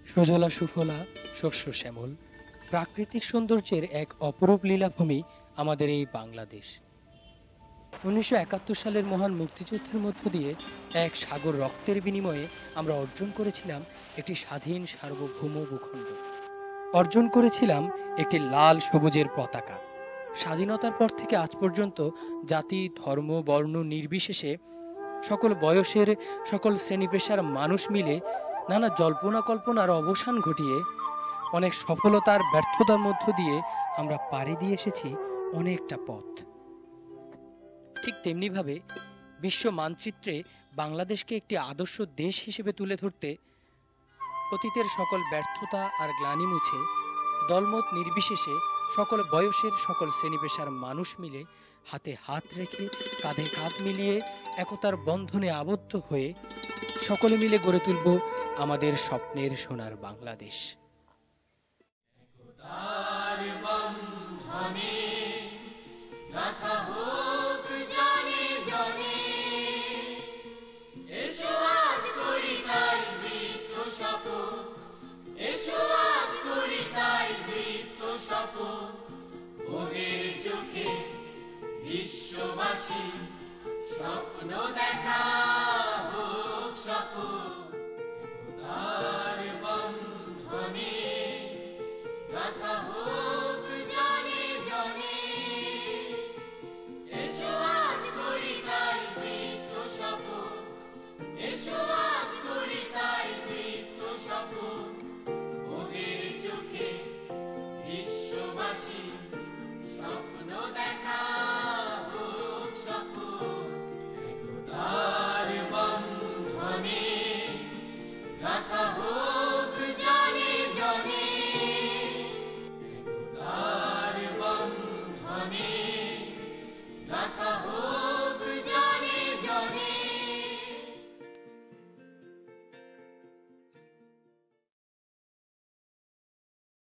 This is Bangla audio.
সুজলা সুফলা, শস্য শ্যামল, প্রাকৃতিক সৌন্দর্যের এক অপরূপ লীলাভূমি আমাদের এই বাংলাদেশ। 1971 সালের মহান মুক্তিযুদ্ধের মধ্য দিয়ে এক সাগর রক্তের বিনিময়ে আমরা অর্জন করেছিলাম একটি স্বাধীন সার্বভৌম ভূখণ্ড, অর্জন করেছিলাম একটি লাল সবুজের পতাকা। স্বাধীনতার পর থেকে আজ পর্যন্ত জাতি, ধর্ম, বর্ণ নির্বিশেষে সকল বয়সের, সকল শ্রেণী পেশার মানুষ মিলে নানা জল্পনা কল্পনার অবসান ঘটিয়ে অনেক সফলতার ব্যর্থতার মধ্য দিয়ে আমরা পাড়ি দিয়ে এসেছি অনেকটা পথ। ঠিক তেমনিভাবে বিশ্ব মানচিত্রে বাংলাদেশকে একটি আদর্শ দেশ হিসেবে তুলে ধরতে অতীতের সকল ব্যর্থতা আর গ্লানি মুছে দলমত নির্বিশেষে সকল বয়সের, সকল শ্রেণী পেশার মানুষ মিলে হাতে হাত রেখে, কাঁধে কাঁধ মিলিয়ে একতার বন্ধনে আবদ্ধ হয়ে সকলে মিলে গড়ে তুলব আমাদের স্বপ্নের সোনার বাংলাদেশ। বিশ্ববাসী স্বপ্ন দেখা